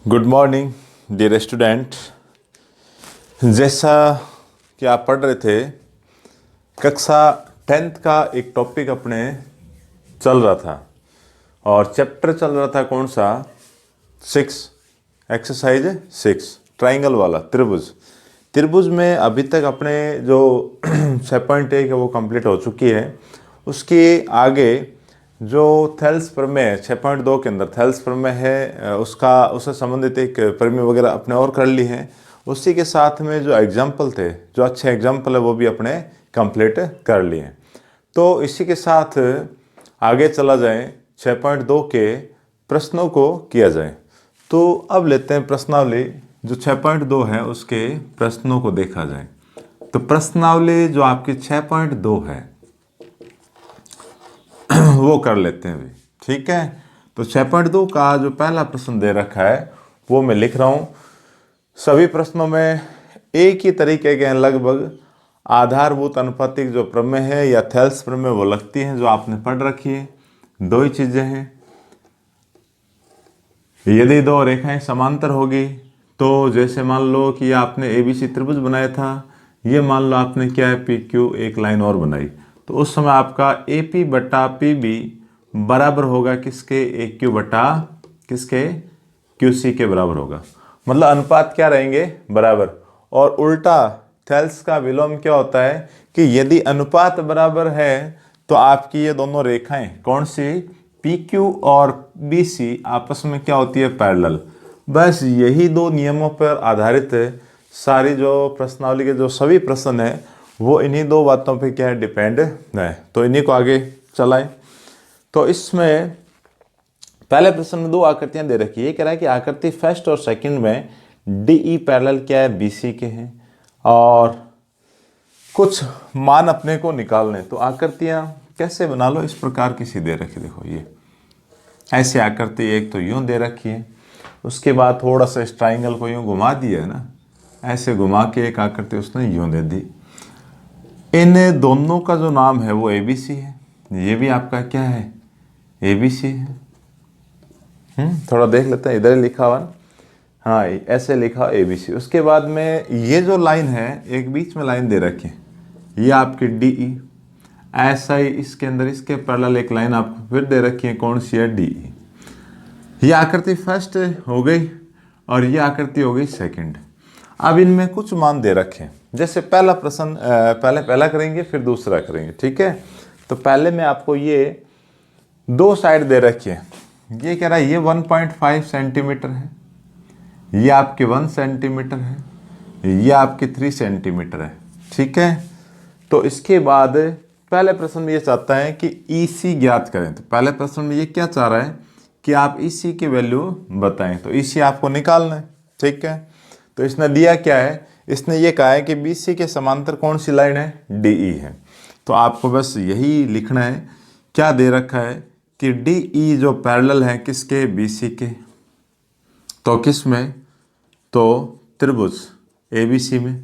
Good morning dear student. जैसा कि आप पढ़ रहे थे, कक्षा 10th का एक टॉपिक अपने चल रहा था और चैप्टर चल रहा था कौन सा? 6, एक्सरसाइज 6, ट्राइंगल वाला त्रिभुज। त्रिभुज में अभी तक अपने जो 6.1 है वो कंप्लीट हो चुकी है। उसके आगे जो थेल्स प्रमेय 6.2 के अंदर थेल्स प्रमेय है, उससे संबंधित एक प्रमेय वगैरह अपने और कर ली है। उसी के साथ में जो एग्जाम्पल थे, जो अच्छे एग्जाम्पल है, वो भी अपने कंप्लीट कर लिए। तो इसी के साथ आगे चला जाए, 6.2 के प्रश्नों को किया जाए। तो अब लेते हैं प्रश्नावली जो 6.2 है उसके प्रश्नों को देखा जाए। तो प्रश्नावली जो आपकी 6.2 है वो कर लेते हैं भी, ठीक है। तो 6.2 का जो पहला प्रश्न दे रखा है वो मैं लिख रहा हूं। सभी प्रश्नों में एक ही तरीके के हैं लगभग। आधारभूत अनुपातिक जो प्रमेय है या थेल्स प्रमेय वो लगती है, जो आपने पढ़ रखी है। दो ही चीजें हैं। यदि दो रेखाएं समांतर होगी तो जैसे मान लो कि आपने एबीसी त्रिभुज बनाया था, ये मान लो आपने क्या है पी क्यू एक लाइन और बनाई, तो उस समय आपका AP बटा PB बराबर होगा किसके? AQ बटा किसके? QC के बराबर होगा। मतलब अनुपात क्या रहेंगे? बराबर। और उल्टा थेल्स का विलोम क्या होता है कि यदि अनुपात बराबर है तो आपकी ये दोनों रेखाएं कौन सी? PQ और BC आपस में क्या होती है? पैरेलल। बस यही दो नियमों पर आधारित है सारी जो प्रश्नावली के जो सभी प्रश्न है वो इन्हीं दो बातों पे क्या है? डिपेंड है। तो इन्हीं को आगे चलाएं। तो इसमें पहले प्रश्न में दो आकृतियां दे रखी है। ये कह रहा है कि आकृति फर्स्ट और सेकंड में DE पैरेलल क्या है? BC के हैं और कुछ मान अपने को निकालने। तो आकृतियां कैसे बना लो, इस प्रकार की सी दे रखी। देखो ये ऐसी आकृति एक तो यूं दे रखी है, उसके बाद थोड़ा सा इस ट्राइंगल को यूं घुमा दिया है ना, ऐसे घुमा के एक आकृति उसने यूं दे दी। इन दोनों का जो नाम है वो ABC है। ये भी आपका क्या है? ABC है। थोड़ा देख लेते हैं, इधर लिखा हुआ, हाँ ऐसे लिखा ABC। उसके बाद में ये जो लाइन है, एक बीच में लाइन दे रखी है, ये आपकी DE। ऐसा ही इसके अंदर इसके पैरेलल एक लाइन आपको फिर दे रखी है, कौन सी है? DE। ये आकृति फर्स्ट हो गई और ये आकृति हो गई सेकंड। अब इनमें कुछ मान दे रखे हैं। जैसे पहला प्रश्न पहला करेंगे फिर दूसरा करेंगे, ठीक है। तो पहले में आपको ये दो साइड दे रखी है। ये कह रहा है ये 1.5 सेंटीमीटर है, ये आपके 1 सेंटीमीटर है, ये आपके 3 सेंटीमीटर है, ठीक है। तो इसके बाद पहले प्रश्न में ये चाहता है कि EC ज्ञात करें। तो पहले प्रश्न में ये क्या चाह रहा है कि आप EC की वैल्यू बताएं। तो EC आपको निकालना है, ठीक है। तो इसने दिया क्या है? इसने ये कहा है कि BC के समांतर कौन सी लाइन है? DE है। तो आपको बस यही लिखना है। क्या दे रखा है कि DE जो पैरेलल है किसके? BC के। तो किस में? तो त्रिभुज ABC में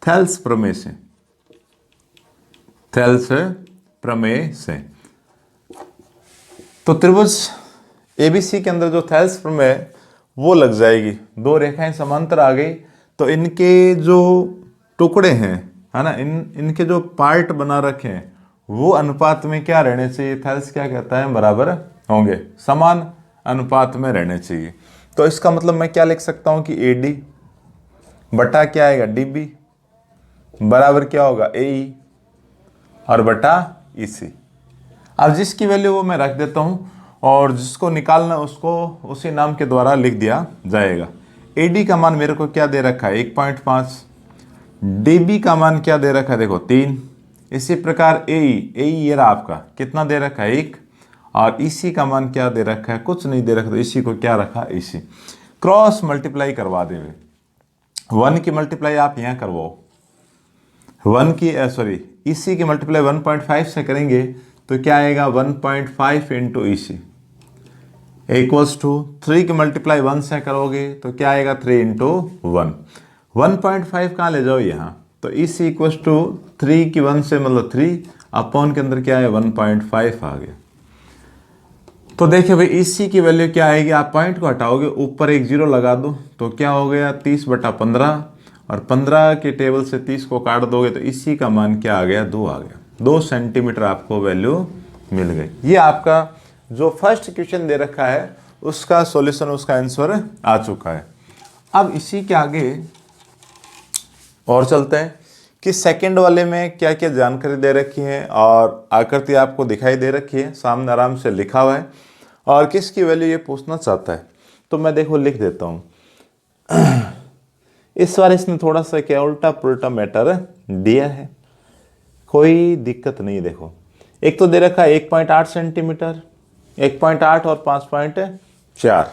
थेल्स प्रमेय से, थेल्स प्रमेय से। तो त्रिभुज ABC के अंदर जो थेल्स प्रमेय वो लग जाएगी। दो रेखाएं समांतर आ गई तो इनके जो टुकड़े हैं, है ना, इनके जो पार्ट बना रखे हैं वो अनुपात में क्या रहने चाहिए? थेल्स क्या कहता है? बराबर होंगे, समान अनुपात में रहने चाहिए। तो इसका मतलब मैं क्या लिख सकता हूं कि AD बटा क्या आएगा? DB बराबर क्या होगा? AE और बटा EC। अब जिसकी वैल्यू वो मैं रख देता हूं और जिसको निकालना उसको उसी नाम के द्वारा लिख दिया जाएगा। AD का मान मेरे को क्या दे रखा है? 1.5। DB का मान क्या दे रखा है? देखो 3। इसी प्रकार AE ये रहा आपका, कितना दे रखा है? 1। और EC का मान क्या दे रखा है? कुछ नहीं दे रखा। तो EC को क्या रखा? EC। क्रॉस मल्टीप्लाई करवा देंगे। 1 की मल्टीप्लाई आप यहाँ करवाओ, 1 की EC की मल्टीप्लाई 1.5 से करेंगे तो क्या आएगा? 1.5 इंटू EC इक्वल्स टू 3 की मल्टीप्लाई 1 से करोगे तो क्या आएगा? 3 इंटू 1। 1.5 कहाँ ले जाओ? यहाँ। तो EC इक्वल्स टू 3 की 1 से मतलब 3 अपॉन के अंदर क्या है? 1.5 आ गया। तो देखिए भाई इसी की वैल्यू क्या आएगी, आप पॉइंट को हटाओगे ऊपर एक जीरो लगा दो तो क्या हो गया 30/15, और 15 के टेबल से 30 को काट दोगे तो इसी का मान क्या आ गया, 2 आ गया। 2 सेंटीमीटर आपको वैल्यू मिल गई। ये आपका जो फर्स्ट क्वेश्चन दे रखा है उसका सॉल्यूशन, उसका आंसर आ चुका है। अब इसी के आगे और चलते हैं कि सेकंड वाले में क्या क्या जानकारी दे रखी है और आकृति आपको दिखाई दे रखी है, सामने आराम से लिखा हुआ है और किसकी वैल्यू ये पूछना चाहता है। तो मैं देखो लिख देता हूँ। इस बार इसने थोड़ा सा क्या उल्टा पुल्टा मैटर दिया है, कोई दिक्कत नहीं। देखो एक तो दे रखा है 1.8 सेंटीमीटर, 1.8 और 5.4,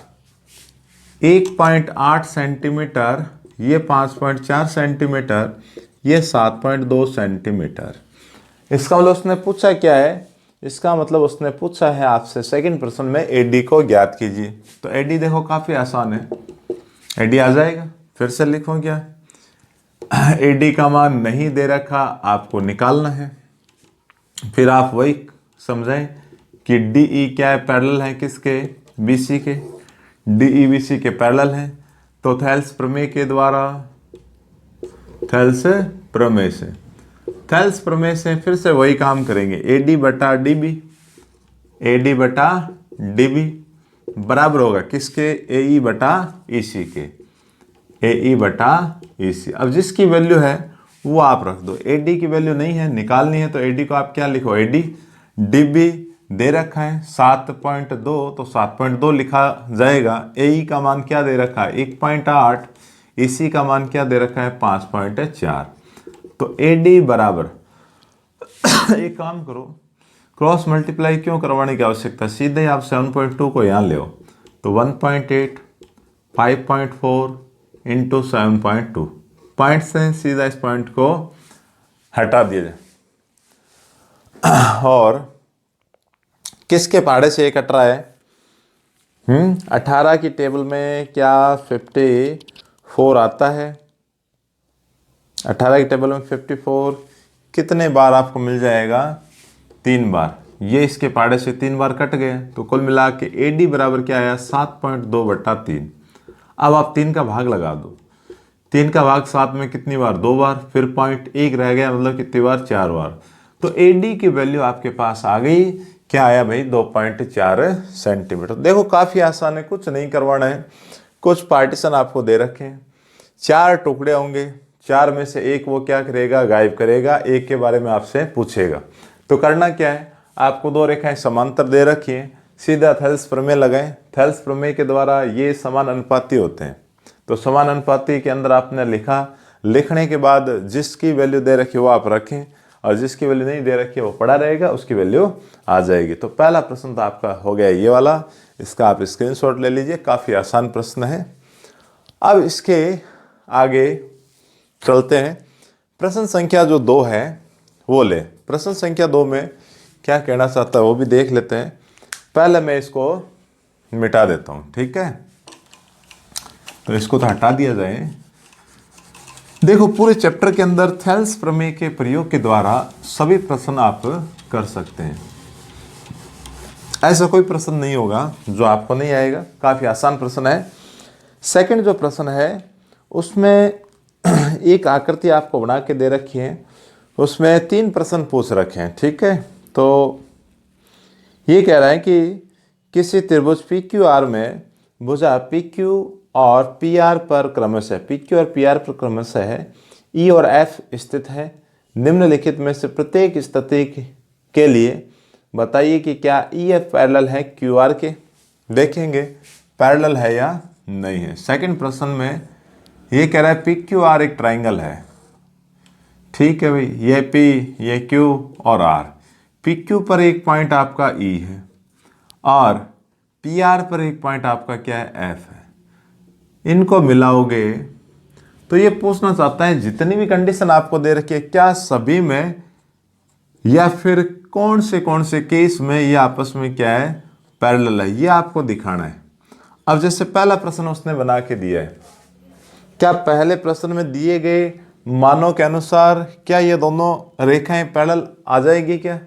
1.8 सेंटीमीटर, ये 5.4 सेंटीमीटर, ये 7.2 सेंटीमीटर। इसका मतलब उसने पूछा क्या है, इसका मतलब उसने पूछा है आपसे सेकंड प्रश्न में एडी को ज्ञात कीजिए। तो एडी देखो काफी आसान है, एडी आ जाएगा। फिर से लिखो क्या, एडी का मान नहीं दे रखा, आपको निकालना है। फिर आप वही समझाएं कि डीई क्या है, पैरेलल है किसके, बीसी के। डीई बीसी के पैरेलल है तो थेल्स प्रमेय के द्वारा, थेल्स प्रमेय से, थेल्स प्रमेय से फिर से वही काम करेंगे। एडी बटा डीबी, एडी बटा डीबी बराबर होगा किसके, एई बटा ईसी के, एई बटा ईसी। अब जिसकी वैल्यू है वो आप रख दो, एडी की वैल्यू नहीं है निकालनी है तो एडी को आप क्या लिखो, एडी। डीबी दे रखा है 7.2 तो 7.2 लिखा जाएगा। एई का मान क्या दे रखा है 1.8, इसी का मान क्या दे रखा है 5.4। तो एडी बराबर एक काम करो, क्रॉस मल्टीप्लाई क्यों करवाने की आवश्यकता, सीधे आप 7.2 को यहाँ ले आओ तो 1.8 5.4 इंटू 7.2, पॉइंट से सीधा इस पॉइंट को हटा दिया जाए। और किसके पहाड़े से ये कट रहा है, 18 की टेबल में क्या 54 आता है, 18 की टेबल में 54 कितने बार आपको मिल जाएगा, 3 बार। ये इसके पहाड़े से 3 बार कट गए तो कुल मिला के एडी बराबर क्या आया 7.2/3। अब आप 3 का भाग लगा दो, 3 का भाग 7 में कितनी बार, 2 बार, फिर पॉइंट 1 रह गया मतलब कितनी बार, 4 बार। तो एडी की वैल्यू आपके पास आ गई, क्या आया भाई 2.4 सेंटीमीटर। देखो काफी आसान है, कुछ नहीं करवाना है। कुछ पार्टीशन आपको दे रखे हैं, 4 टुकड़े होंगे, 4 में से एक वो क्या करेगा, गायब करेगा, एक के बारे में आपसे पूछेगा। तो करना क्या है, आपको 2 रेखाएं समांतर दे रखी हैं, सीधा थेल्स प्रमेय लगाएं। थेल्स प्रमेय के द्वारा ये समान अनुपाती होते हैं। तो समान अनुपाती के अंदर आपने लिखा, लिखने के बाद जिसकी वैल्यू दे रखी है वो आप रखें और जिसकी वैल्यू नहीं दे रखी है वो पड़ा रहेगा, उसकी वैल्यू आ जाएगी। तो पहला प्रश्न तो आपका हो गया ये वाला, इसका आप स्क्रीनशॉट ले लीजिए, काफ़ी आसान प्रश्न है। अब इसके आगे चलते हैं, प्रश्न संख्या जो 2 है वो ले। प्रश्न संख्या 2 में क्या कहना चाहता है वो भी देख लेते हैं। पहले मैं इसको मिटा देता हूँ, ठीक है, तो इसको तो हटा दिया जाए। देखो पूरे चैप्टर के अंदर थेल्स प्रमेय के प्रयोग के द्वारा सभी प्रश्न आप कर सकते हैं, ऐसा कोई प्रश्न नहीं होगा जो आपको नहीं आएगा, काफ़ी आसान प्रश्न है। सेकंड जो प्रश्न है उसमें एक आकृति आपको बना के दे रखी है, उसमें 3 प्रश्न पूछ रखे हैं, ठीक है। तो ये कह रहा है कि किसी त्रिभुज PQR में भुजा PQ और PR पर क्रमशः, PQ और PR पर क्रमशः E और F स्थित है। निम्नलिखित में से प्रत्येक स्थिति के लिए बताइए कि क्या EF पैरेलल है QR के। देखेंगे पैरेलल है या नहीं है। सेकंड प्रश्न में ये कह रहा है PQR एक ट्राइंगल है, ठीक है भाई, ये P, ये Q और R। PQ पर एक पॉइंट आपका E है और PR पर एक पॉइंट आपका क्या है, F है। इनको मिलाओगे तो ये पूछना चाहता है जितनी भी कंडीशन आपको दे रखी है क्या सभी में या फिर कौन से केस में ये आपस में क्या है, पैरेलल है, ये आपको दिखाना है। अब जैसे पहला प्रश्न उसने बना के दिया है, क्या पहले प्रश्न में दिए गए मानों के अनुसार क्या ये दोनों रेखाएं पैरेलल आ जाएगी क्या।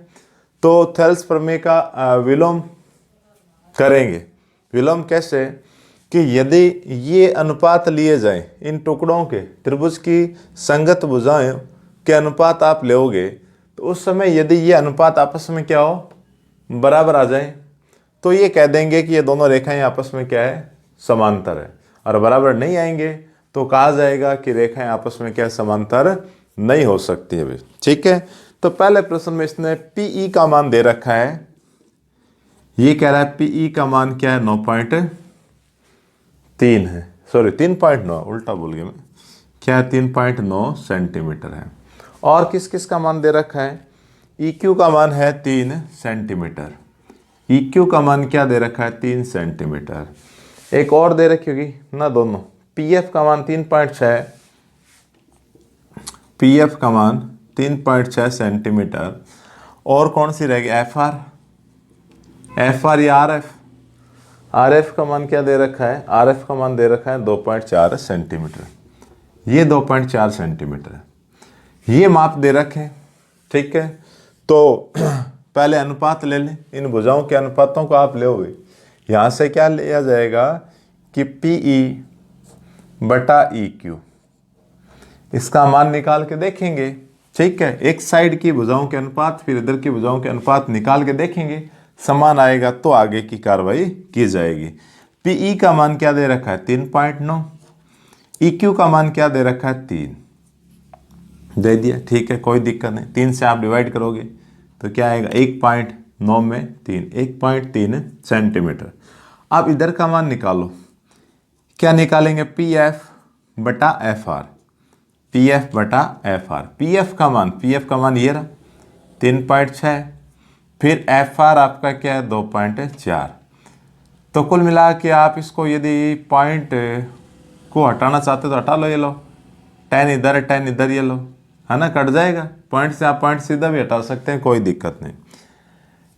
तो थेल्स प्रमेय का विलोम करेंगे। विलोम कैसे कि यदि ये अनुपात लिए जाएं, इन टुकड़ों के त्रिभुज की संगत भुजाओं के अनुपात आप लोगे, तो उस समय यदि ये अनुपात आपस में क्या हो, बराबर आ जाए, तो ये कह देंगे कि ये दोनों रेखाएं आपस में क्या है, समांतर है। और बराबर नहीं आएंगे तो कहा जाएगा कि रेखाएं आपस में क्या समांतर नहीं हो सकती है। ठीक है, तो पहले प्रश्न में इसने पीई का मान दे रखा है, ये कह रहा है पीई का मान क्या है, 9.3 है, सॉरी 3.9, उल्टा बोल गया मैं, क्या है 3.9 सेंटीमीटर है। और किस किस का मान दे रखा है, EQ का मान है 3 सेंटीमीटर, EQ का मान क्या दे रखा है, 3 सेंटीमीटर। एक और दे रखी होगी ना दोनों, PF का मान 3.6, PF का मान 3.6 सेंटीमीटर। और कौन सी रहेगी, FR या RF का मान क्या दे रखा है, RF का मान दे रखा है 2.4 सेंटीमीटर, ये 2.4 सेंटीमीटर है, ये माप दे रखे। ठीक है, तो पहले अनुपात ले लें, इन भुजाओं के अनुपातों को आप लोगे, यहाँ से क्या लिया जाएगा कि PE बटा EQ, इसका मान निकाल के देखेंगे। ठीक है, एक साइड की भुजाओं के अनुपात फिर इधर की भुजाओं के अनुपात निकाल के देखेंगे, समान आएगा तो आगे की कार्रवाई की जाएगी। PE का मान क्या दे रखा है, 3.9, EQ का मान क्या दे रखा है, 3 दे दिया। ठीक है, कोई दिक्कत नहीं, 3 से आप डिवाइड करोगे तो क्या आएगा, 1.9 में 3, 1.3 सेंटीमीटर। अब इधर का मान निकालो, क्या निकालेंगे, PF बटा FR, PF बटा FR। PF का मान ये रहा 3.6, फिर FR आपका क्या है 2.4। तो कुल मिला के आप इसको यदि पॉइंट को हटाना चाहते तो हटा लो, ये लो 10 इधर 10 इधर, ये लो, है ना, कट जाएगा। पॉइंट से आप पॉइंट सीधा भी हटा सकते हैं, कोई दिक्कत नहीं।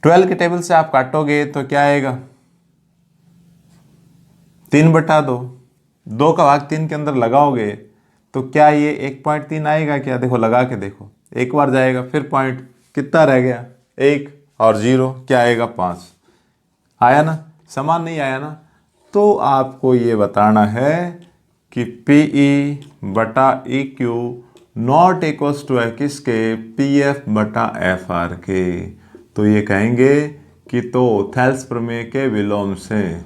12 के टेबल से आप काटोगे तो क्या आएगा, 3/2, 2 का भाग 3 के अंदर लगाओगे तो क्या ये 1.3 आएगा क्या, देखो लगा के देखो, एक बार जाएगा, फिर पॉइंट कितना रह गया 1 और 0 क्या आएगा 5, आया ना, समान नहीं आया ना। तो आपको ये बताना है कि PE बटा EQ नॉट इक्वल्स टू है किसके, PF बटा FR के। तो ये कहेंगे कि तो थेल्स प्रमेय के विलोम से,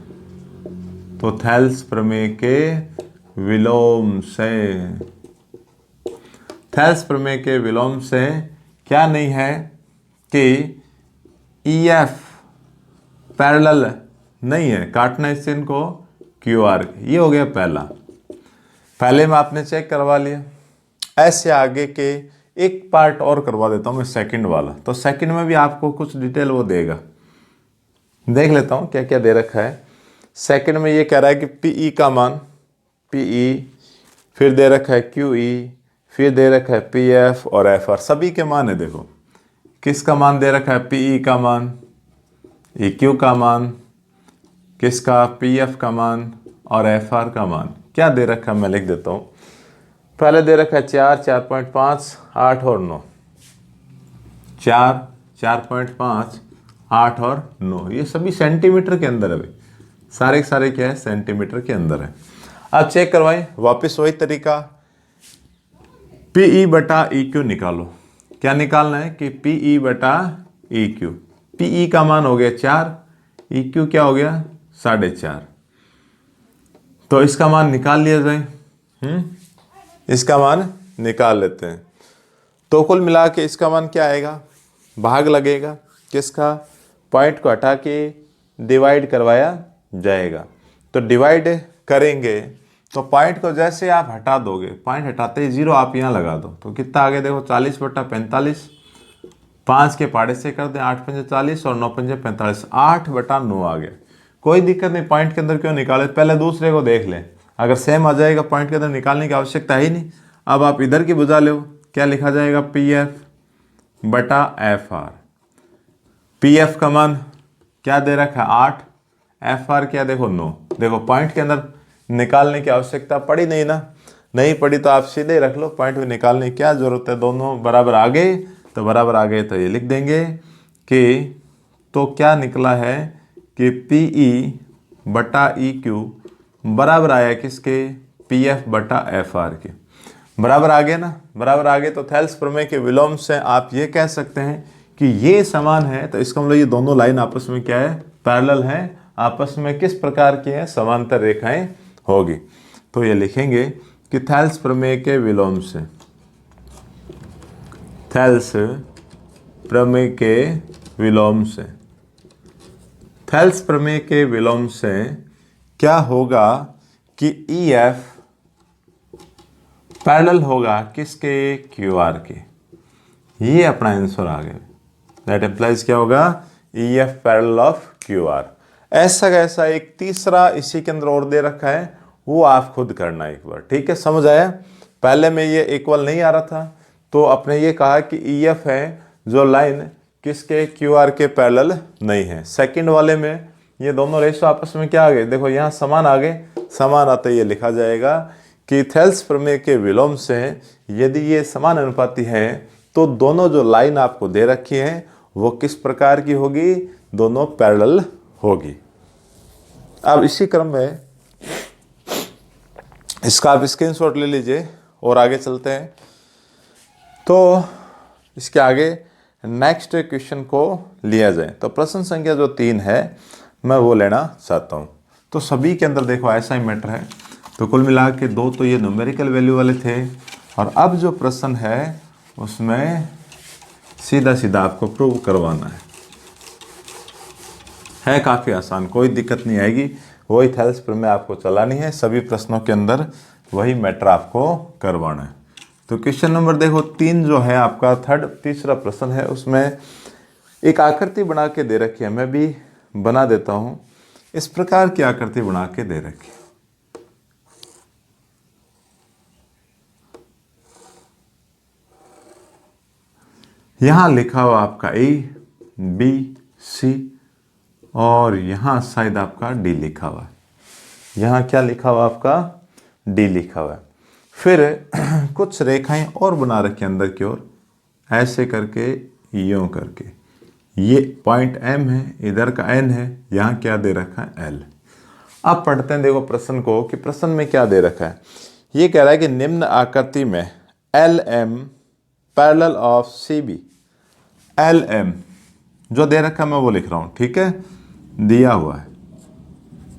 तो थेल्स प्रमेय के विलोम से, थेल्स प्रमेय के विलोम से क्या नहीं है कि EF पैरेलल नहीं है, काटना इस चिन्ह को QR, ये हो गया पहले में आपने चेक करवा लिया। ऐसे आगे के एक पार्ट और करवा देता हूं मैं, सेकंड वाला। तो सेकंड में भी आपको कुछ डिटेल वो देगा, देख लेता हूं क्या क्या दे रखा है। सेकंड में ये कह रहा है कि PE का मान, PE, फिर दे रखा है QE, फिर दे रखा है PF और FR, सभी के मान है। देखो किसका मान दे रखा है, PE का मान, EQ का मान, किसका, PF का मान और FR का मान क्या दे रखा है, मैं लिख देता हूं। पहले दे रखा है 4, 4.5, 8 और 9, 4, 4.5, 8 और 9, ये सभी सेंटीमीटर के अंदर है भाई, सारे के सारे क्या है, सेंटीमीटर के अंदर है। अब चेक करवाएं, वापस वही तरीका, PE बटा EQ निकालो। क्या निकालना है कि PE बटा EQ, PE का मान हो गया 4, EQ क्या हो गया 4.5, तो इसका मान निकाल लिया जाए। इसका मान निकाल लेते हैं। तो कुल मिला के इसका मान क्या आएगा, भाग लगेगा किसका, पॉइंट को हटा के डिवाइड करवाया जाएगा। तो डिवाइड करेंगे तो पॉइंट को जैसे आप हटा दोगे, पॉइंट हटाते ही 0 आप यहाँ लगा दो, तो कितना आगे देखो 40/45, 5 के पाड़े से कर दें, 8 पंजे 40 और 9 पंजे 45, 8/9 आ गया। कोई दिक्कत नहीं, पॉइंट के अंदर क्यों निकाले, पहले दूसरे को देख लें, अगर सेम आ जाएगा पॉइंट के अंदर निकालने की आवश्यकता ही नहीं। अब आप इधर की भुजा लो, क्या लिखा जाएगा, PF बटा FR। PF का मान क्या दे रखा है 8, FR क्या देखो 9। देखो पॉइंट के अंदर निकालने की आवश्यकता पड़ी नहीं ना, नहीं पड़ी तो आप सीधे रख लो, पॉइंट में निकालने की क्या जरूरत है, दोनों बराबर आ गए तो बराबर आ गए, तो ये लिख देंगे कि तो क्या निकला है कि PE बटा EQ बराबर आया किसके, PF बटा FR के। बराबर आ गया ना, बराबर आ गए। तो थेल्स प्रमेय के विलोम से आप ये कह सकते हैं कि ये समान है, तो इसका मतलब ये दोनों लाइन आपस में क्या है, पैरेलल है, आपस में किस प्रकार की है, समांतर रेखाएं होगी। तो ये लिखेंगे कि थेल्स प्रमेय के विलोम से, थेल्स प्रमेय के विलोम से, थेल्स प्रमेय के विलोम से क्या होगा कि EF पैरेलल होगा किसके, QR के। ये अपना आंसर आ गया। दैट इंप्लाइज क्या होगा, EF पैरेलल ऑफ QR। ऐसा कैसा एक तीसरा इसी के अंदर और दे रखा है, वो आप खुद करना एक बार, ठीक है, समझ आया। पहले में ये इक्वल नहीं आ रहा था, तो आपने ये कहा कि EF है जो लाइन किसके, QR के पैरेलल नहीं है। सेकंड वाले में ये दोनों रेशो आपस में क्या आ गए, देखो यहाँ समान आ गए, समान आते ये लिखा जाएगा कि थेल्स प्रमेय के विलोम से यदि ये समान अनुपाती है तो दोनों जो लाइन आपको दे रखी है वो किस प्रकार की होगी, दोनों पैरेलल होगी। अब इसी क्रम में इसका आप स्क्रीनशॉट ले लीजिए और आगे चलते हैं। तो इसके आगे नेक्स्ट क्वेश्चन को लिया जाए। तो प्रश्न संख्या जो 3 है मैं वो लेना चाहता हूँ। तो सभी के अंदर देखो ऐसा ही मैटर है। तो कुल मिला के 2 तो ये न्यूमेरिकल वैल्यू वाले थे, और अब जो प्रश्न है उसमें सीधा सीधा आपको प्रूव करवाना है काफ़ी आसान, कोई दिक्कत नहीं आएगी। वही थेल्स प्रमेय आपको चलानी है, सभी प्रश्नों के अंदर वही मैटर आपको करवाना है। तो क्वेश्चन नंबर देखो 3 जो है आपका तीसरा प्रश्न है, उसमें एक आकृति बना के दे रखी है। मैं भी बना देता हूँ। इस प्रकार की आकृति बना के दे रखी है। यहां लिखा हुआ आपका ABC और यहां शायद आपका D लिखा हुआ है। यहां क्या लिखा हुआ आपका, D लिखा हुआ है। फिर कुछ रेखाएं और बना रखी अंदर की ओर, ऐसे करके, यूं करके। ये पॉइंट M है, इधर का N है, यहां क्या दे रखा है, L। अब पढ़ते हैं देखो प्रश्न को कि प्रश्न में क्या दे रखा है। ये कह रहा है कि निम्न आकृति में LM parallel of CB, LM जो दे रखा है मैं वो लिख रहा हूं, ठीक है, दिया हुआ है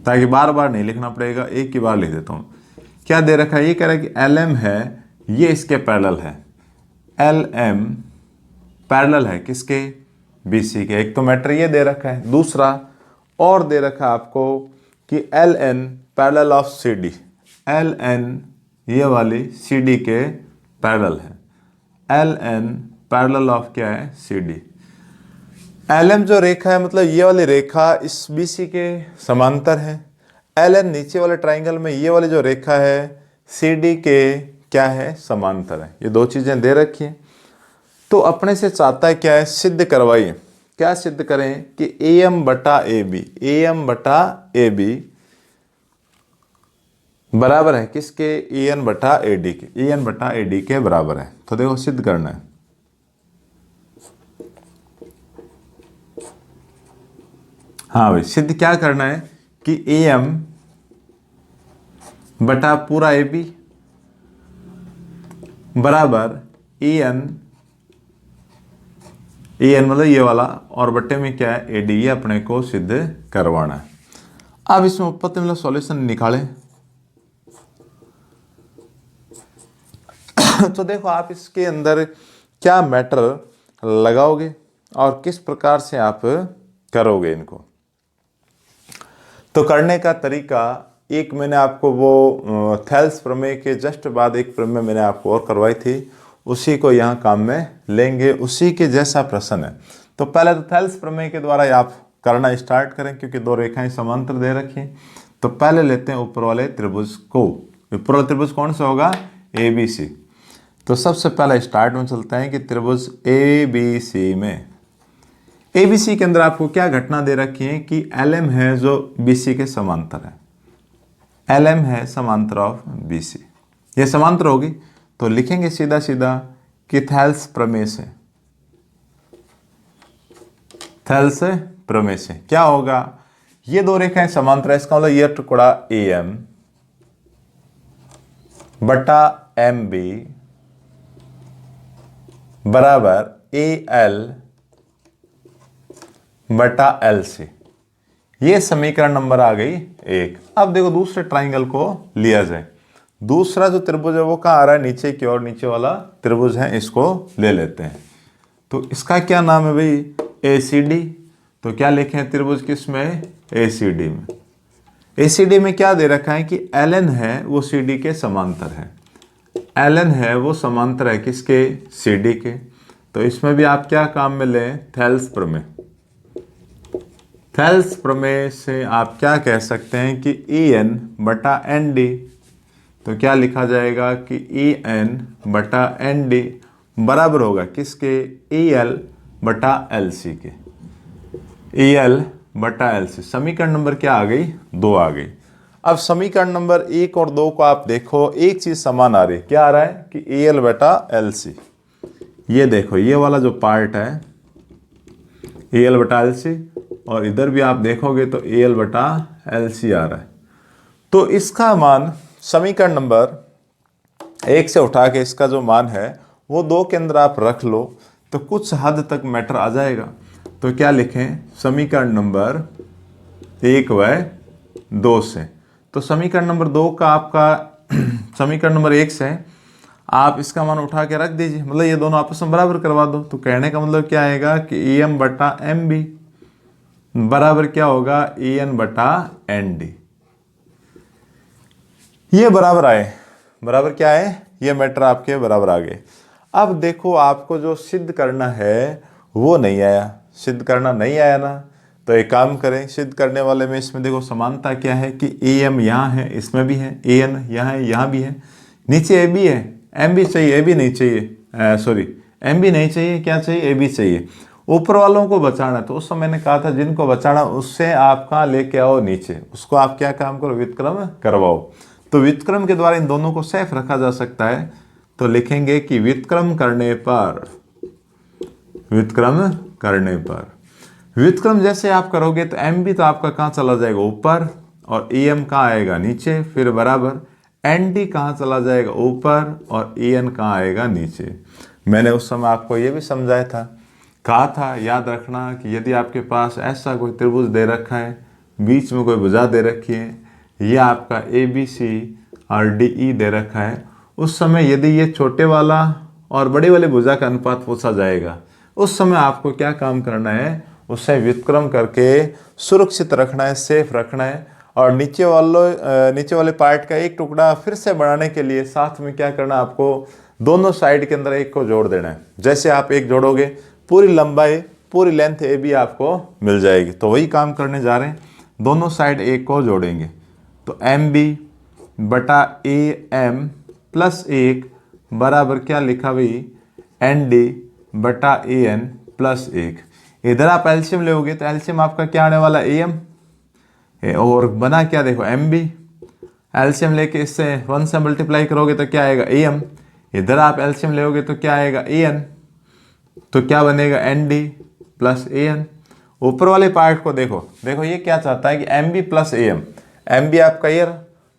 ताकि बार बार नहीं लिखना पड़ेगा, एक ही बार लिख देता हूं। क्या दे रखा है, ये कह रहा है कि LM है, ये इसके पैरेलल है। LM पैरेलल है किसके, BC के। एक तो मैटर ये दे रखा है, दूसरा और दे रखा है आपको कि LN parallel of CD, LN ये वाली CD के पैरेलल है। LN पैरेलल ऑफ क्या है, CD। LM जो रेखा है मतलब ये वाली रेखा इस BC के समांतर है। LN नीचे वाले ट्राइंगल में ये वाली जो रेखा है CD के क्या है, समांतर है। ये 2 चीजें दे रखी हैं। तो अपने से चाहता है क्या है, सिद्ध करवाइए। क्या सिद्ध करें कि AM बटा AB बराबर है किसके, EN बटा AD के, EN बटा AD के बराबर है। तो देखो सिद्ध करना है। हाँ भाई, सिद्ध क्या करना है कि AM बटा पूरा AB बराबर EN मतलब ये वाला, और बट्टे में क्या है, AD। ये अपने को सिद्ध करवाना है। अब इसमें उत्पत्ति मतलब सॉल्यूशन निकालें। तो देखो आप इसके अंदर क्या मैटर लगाओगे और किस प्रकार से आप करोगे इनको। तो करने का तरीका, एक मैंने आपको वो थेल्स प्रमेय के जस्ट बाद एक प्रमेय मैंने आपको और करवाई थी, उसी को यहाँ काम में लेंगे, उसी के जैसा प्रश्न है। तो पहले तो थेल्स प्रमेय के द्वारा आप करना स्टार्ट करें, क्योंकि 2 रेखाएं समांतर दे रखी हैं। तो पहले लेते हैं ऊपर वाले त्रिभुज को। ऊपर वाला त्रिभुज कौन सा होगा, ABC। तो सबसे पहले स्टार्ट में चलते हैं कि त्रिभुज ABC में, ABC के अंदर आपको क्या घटना दे रखी है कि LM है जो BC के समांतर है। LM है समांतर ऑफ BC, ये समांतर होगी। तो लिखेंगे सीधा सीधा कि थेल्स प्रमेय से, थेल्स प्रमेय से क्या होगा ये दो रेखाएं समांतर है, इसका मतलब ये टुकड़ा AM बटा MB बराबर AL बटा LC। ये समीकरण नंबर आ गई 1। अब देखो दूसरे ट्राइंगल को लिया जाए। दूसरा जो त्रिभुज है वो कहाँ आ रहा है, नीचे की ओर, नीचे वाला त्रिभुज है, इसको ले लेते हैं। तो इसका क्या नाम है भाई, ACD। तो क्या लिखें त्रिभुज किसमें, ACD में। ACD में क्या दे रखा है कि LN है वो CD के समांतर है, LN है वो समांतर है किसके, CD के। तो इसमें भी आप क्या काम में लें, थेल्स प्रमेय। थेल्स प्रमेय से आप क्या कह सकते हैं कि EN बटा ND। तो क्या लिखा जाएगा कि EN बटा ND बराबर होगा किसके, EL बटा LC के। EL बटा LC। समीकरण नंबर क्या आ गई, 2 आ गई। अब समीकरण नंबर 1 और 2 को आप देखो, एक चीज समान आ रही है। क्या आ रहा है कि EL बटा LC। ये देखो ये वाला जो पार्ट है EL बटा LC, और इधर भी आप देखोगे तो AL बटा LC आ रहा है। तो इसका मान समीकरण नंबर 1 से उठा के इसका जो मान है वो 2 के अंदर आप रख लो तो कुछ हद तक मैटर आ जाएगा। तो क्या लिखें, समीकरण नंबर 1 व 2 से। तो समीकरण नंबर 2 का आपका समीकरण नंबर 1 से आप इसका मान उठा के रख दीजिए, मतलब ये दोनों आपस में बराबर करवा दो। तो कहने का मतलब क्या आएगा कि EM बटा MB बराबर क्या होगा, EN बटा ND। ये बराबर आए, बराबर क्या है, ये मैटर आपके बराबर आ गए। अब देखो आपको जो सिद्ध करना है वो नहीं आया, सिद्ध करना नहीं आया ना, तो एक काम करें, सिद्ध करने वाले में इसमें देखो समानता क्या है कि AM यहाँ है, इसमें भी है, AN यहाँ है, यहाँ भी है, नीचे AB है, MB चाहिए, AB नहीं चाहिए, सॉरी MB नहीं चाहिए, क्या चाहिए, AB चाहिए। ऊपर वालों को बचाना, तो उस समय मैंने कहा था जिनको बचाना उससे आप कहाँ लेके आओ नीचे, उसको आप क्या काम करो, व्युत्क्रम करवाओ। तो व्युत्क्रम के द्वारा इन दोनों को सेफ रखा जा सकता है। तो लिखेंगे कि व्युत्क्रम करने पर, व्युत्क्रम करने पर, व्युत्क्रम जैसे आप करोगे तो MB तो आपका कहाँ चला जाएगा, ऊपर, और EM कहाँ आएगा, नीचे, फिर बराबर ND कहाँ चला जाएगा, ऊपर, और EN कहाँ आएगा, नीचे। मैंने उस समय आपको ये भी समझाया था, कहा था याद रखना कि यदि आपके पास ऐसा कोई त्रिभुज दे रखा है, बीच में कोई भुजा दे रखी है, ये आपका ABC और DE दे रखा है, उस समय यदि ये छोटे वाला और बड़े वाले भुजा का अनुपात पूछा जाएगा, उस समय आपको क्या काम करना है, उससे व्युत्क्रम करके सुरक्षित रखना है, सेफ रखना है। और नीचे वाले पार्ट का एक टुकड़ा फिर से बनाने के लिए साथ में क्या करना, आपको दोनों साइड के अंदर एक को जोड़ देना है। जैसे आप एक जोड़ोगे पूरी लंबाई, पूरी लेंथ AB आपको मिल जाएगी। तो वही काम करने जा रहे हैं, दोनों साइड एक को जोड़ेंगे। तो MB बटा AM प्लस 1 बराबर क्या लिखा भाई, ND बटा AN प्लस 1। इधर आप एलसीएम लोगे तो एलसीएम आपका क्या आने वाला, AM, और बना क्या देखो MB। एलसीएम लेके इससे 1 से मल्टीप्लाई करोगे तो क्या आएगा, AM। इधर आप एलसीएम लोगे तो क्या आएगा, AN। तो क्या बनेगा, ND प्लस AN। ऊपर वाले पार्ट को देखो, देखो ये क्या चाहता है कि MB प्लस AM। MB आपका ये,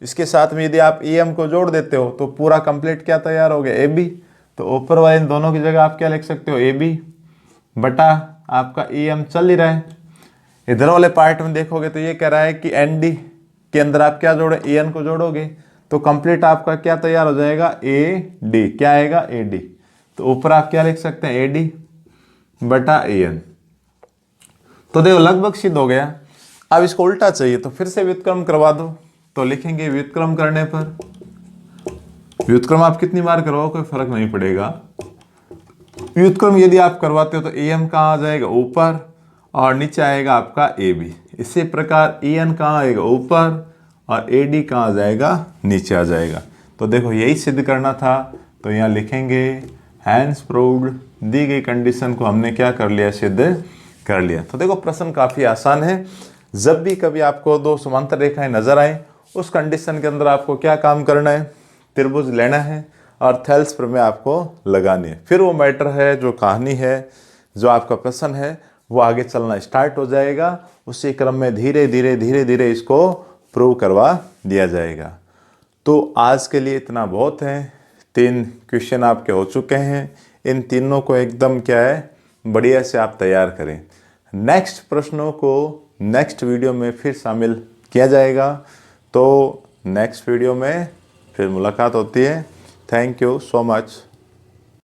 इसके साथ में यदि आप AM को जोड़ देते हो तो पूरा कंप्लीट क्या तैयार हो गया, AB। तो ऊपर वाले इन दोनों की जगह आप क्या लिख सकते हो, AB बटा आपका AM चल ही रहा है। इधर वाले पार्ट में देखोगे तो ये कह रहा है कि ND के अंदर आप क्या जोड़े, AN को जोड़ोगे तो कंप्लीट आपका क्या तैयार हो जाएगा, AD। क्या आएगा, AD। तो ऊपर आप क्या लिख सकते हैं, AD बटा AN। तो देखो लगभग सिद्ध हो गया। अब इसको उल्टा चाहिए तो फिर से व्युत्क्रम करवा दो। तो लिखेंगे व्युत्क्रम करने पर, व्युत्क्रम आप कितनी बार करवाओ कोई फर्क नहीं पड़ेगा। व्युत्क्रम यदि आप करवाते हो तो AM कहाँ आ जाएगा, ऊपर, और नीचे आएगा आपका AB। इसी प्रकार EN कहाँ आएगा, ऊपर, और AD कहाँ आ जाएगा, नीचे आ जाएगा। तो देखो यही सिद्ध करना था। तो यहाँ लिखेंगे हैंस प्रूव्ड, दी गई कंडीशन को हमने क्या कर लिया, सिद्ध कर लिया। तो देखो प्रश्न काफ़ी आसान है। जब भी कभी आपको दो समांतर रेखाएं नजर आए, उस कंडीशन के अंदर आपको क्या काम करना है, त्रिभुज लेना है और थेल्स प्रमेय आपको लगानी है। फिर वो मैटर है, जो कहानी है, जो आपका प्रश्न है, वो आगे चलना स्टार्ट हो जाएगा। उसी क्रम में धीरे धीरे इसको प्रूव करवा दिया जाएगा। तो आज के लिए इतना बहुत है। 3 क्वेश्चन आपके हो चुके हैं। इन तीनों को एकदम क्या है बढ़िया से आप तैयार करें। नेक्स्ट प्रश्नों को नेक्स्ट वीडियो में फिर शामिल किया जाएगा। तो नेक्स्ट वीडियो में फिर मुलाकात होती है। Thank you so much.